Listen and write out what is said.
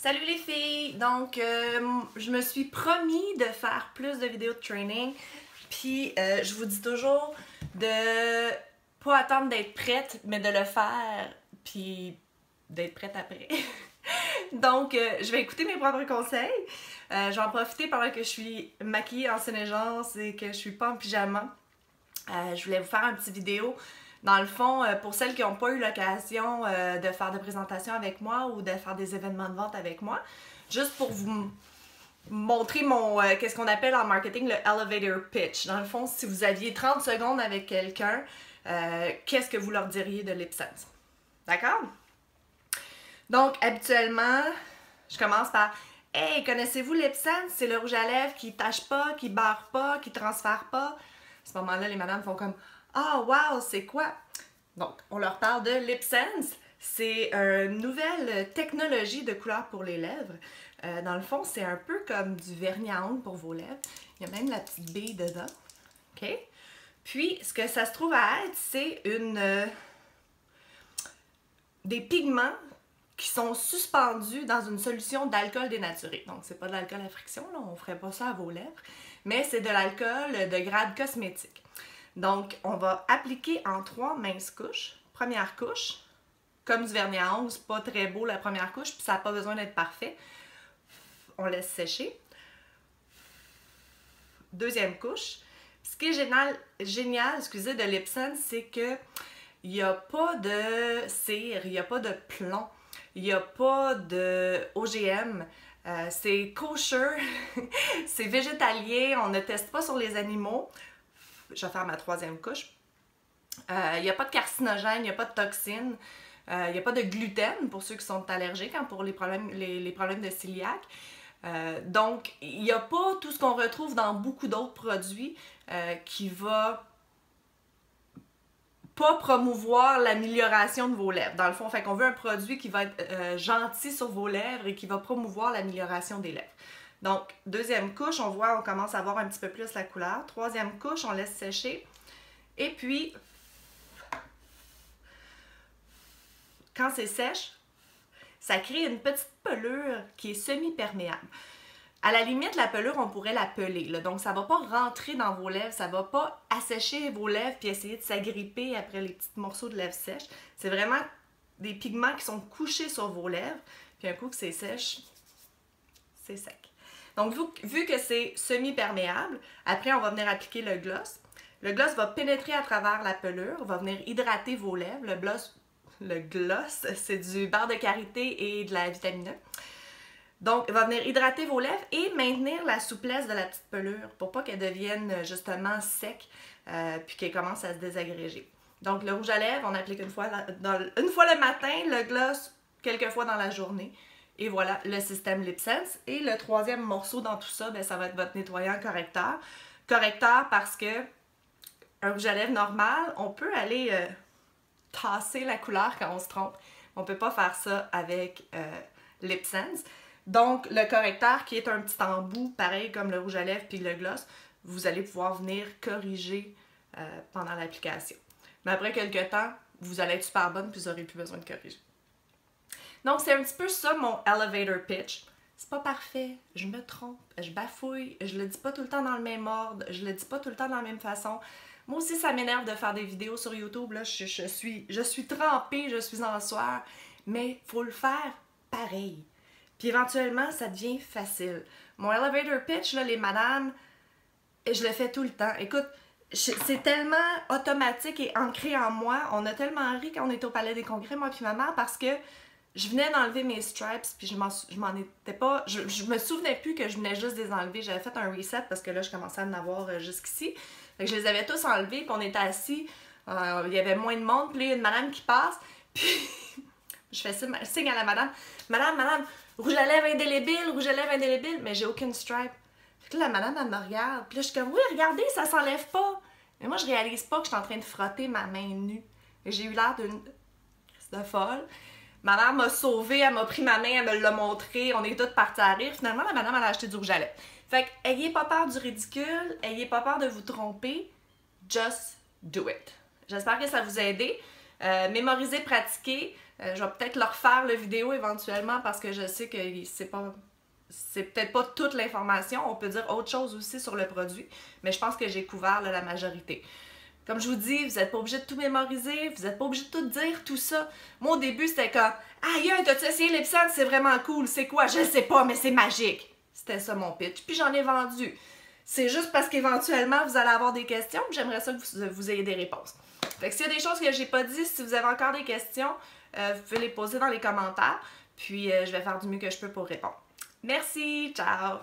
Salut les filles! Donc, je me suis promis de faire plus de vidéos de training. Puis, je vous dis toujours de pas attendre d'être prête, mais de le faire, puis d'être prête après. Donc, je vais écouter mes propres conseils. Je vais en profiter pendant que je suis maquillée en Sénégence et que je suis pas en pyjama. Je voulais vous faire une petite vidéo. Dans le fond, pour celles qui n'ont pas eu l'occasion de faire de présentation avec moi ou de faire des événements de vente avec moi, juste pour vous montrer mon, qu'est-ce qu'on appelle en marketing le elevator pitch. Dans le fond, si vous aviez 30 secondes avec quelqu'un, qu'est-ce que vous leur diriez de LipSense? D'accord? Donc, habituellement, je commence par « Hey, connaissez-vous LipSense? C'est le rouge à lèvres qui tâche pas, qui barre pas, qui transfère pas. » À ce moment-là, les madames font comme « Ah, wow, c'est quoi? » Donc, on leur parle de LipSense. C'est une nouvelle technologie de couleur pour les lèvres. Dans le fond, c'est un peu comme du vernis à ongles pour vos lèvres. Il y a même la petite bille dedans. OK? Puis, ce que ça se trouve à être, c'est des pigments qui sont suspendus dans une solution d'alcool dénaturé. Donc, c'est pas de l'alcool à friction, là, on ferait pas ça à vos lèvres, mais c'est de l'alcool de grade cosmétique. Donc, on va appliquer en 3 minces couches. Première couche, comme du vernis à ongles, c'est pas très beau la première couche, puis ça n'a pas besoin d'être parfait. On laisse sécher. Deuxième couche. Ce qui est génial de LipSense, c'est que il n'y a pas de cire, il n'y a pas de plomb, il n'y a pas de OGM. C'est kosher, c'est végétalien, on ne teste pas sur les animaux. Je vais faire ma 3e couche. Il n'y a pas de carcinogène, il n'y a pas de toxines, il n'y a pas de gluten pour ceux qui sont allergiques, hein, pour les problèmes de cœliaque. Donc, il n'y a pas tout ce qu'on retrouve dans beaucoup d'autres produits qui va pas promouvoir l'amélioration de vos lèvres. Dans le fond, fait qu'on veut un produit qui va être gentil sur vos lèvres et qui va promouvoir l'amélioration des lèvres. Donc, deuxième couche, on voit, on commence à voir un petit peu plus la couleur. Troisième couche, on laisse sécher. Et puis, quand c'est sèche, ça crée une petite pelure qui est semi-perméable. À la limite, la pelure, on pourrait la peler. Là. Donc, ça ne va pas rentrer dans vos lèvres, ça ne va pas assécher vos lèvres puis essayer de s'agripper après les petits morceaux de lèvres sèches. C'est vraiment des pigments qui sont couchés sur vos lèvres. Puis un coup que c'est sèche, c'est sec. Donc, vu que c'est semi-perméable, après, on va venir appliquer le gloss. Le gloss va pénétrer à travers la pelure, va venir hydrater vos lèvres. Le gloss, c'est du beurre de karité et de la vitamine E. Donc, il va venir hydrater vos lèvres et maintenir la souplesse de la petite pelure pour pas qu'elle devienne justement sec puis qu'elle commence à se désagréger. Donc, le rouge à lèvres, on applique une fois le matin, le gloss quelques fois dans la journée. Et voilà, le système LipSense. Et le 3e morceau dans tout ça, bien, ça va être votre nettoyant correcteur. Correcteur parce que un rouge à lèvres normal, on peut aller tasser la couleur quand on se trompe. On peut pas faire ça avec LipSense. Donc, le correcteur qui est un petit embout, pareil comme le rouge à lèvres puis le gloss, vous allez pouvoir venir corriger pendant l'application. Mais après quelques temps, vous allez être super bonne puis vous n'aurez plus besoin de corriger. Donc, c'est un petit peu ça mon elevator pitch. C'est pas parfait, je me trompe, je bafouille, je le dis pas tout le temps dans le même ordre, je le dis pas tout le temps de la même façon. Moi aussi, ça m'énerve de faire des vidéos sur YouTube, là, je suis trempée, je suis en sueur, mais il faut le faire pareil. Puis éventuellement, ça devient facile. Mon elevator pitch, là, les madames, je le fais tout le temps. Écoute, c'est tellement automatique et ancré en moi. On a tellement ri quand on était au Palais des Congrès, moi puis ma mère, parce que je venais d'enlever mes stripes, puis je m'en étais pas... Je me souvenais plus que je venais juste de les enlever. J'avais fait un reset parce que là, je commençais à en avoir jusqu'ici. Fait que je les avais tous enlevés, puis on était assis. Il y avait moins de monde, puis là, il y a une madame qui passe, puis je fais signe à la madame. Madame, rouge à lèvres indélébile, mais j'ai aucune stripe. Fait que là, la madame, elle me regarde, puis là, je suis comme, oui, regardez, ça s'enlève pas. Mais moi, je réalise pas que je suis en train de frotter ma main nue. Et j'ai eu l'air de folle. Ma mère m'a sauvée, elle m'a pris ma main, elle me l'a montré, on est toutes parties à rire. Finalement, la madame, elle a acheté du rouge à lèvres. Fait que, ayez pas peur du ridicule, ayez pas peur de vous tromper, just do it. J'espère que ça vous a aidé. Mémoriser, pratiquer. Je vais peut-être leur refaire la vidéo éventuellement parce que je sais que c'est peut-être pas toute l'information. On peut dire autre chose aussi sur le produit, mais je pense que j'ai couvert là, la majorité. Comme je vous dis, vous n'êtes pas obligé de tout mémoriser, vous n'êtes pas obligé de tout dire, tout ça. Moi, au début, c'était comme « Aïe, t'as-tu essayé l'Epsom? C'est vraiment cool. C'est quoi? Je sais pas, mais c'est magique. » C'était ça mon pitch. Puis j'en ai vendu. C'est juste parce qu'éventuellement, vous allez avoir des questions, j'aimerais ça que vous ayez des réponses. Fait que s'il y a des choses que j'ai pas dit, si vous avez encore des questions, vous pouvez les poser dans les commentaires. Puis je vais faire du mieux que je peux pour répondre. Merci, ciao!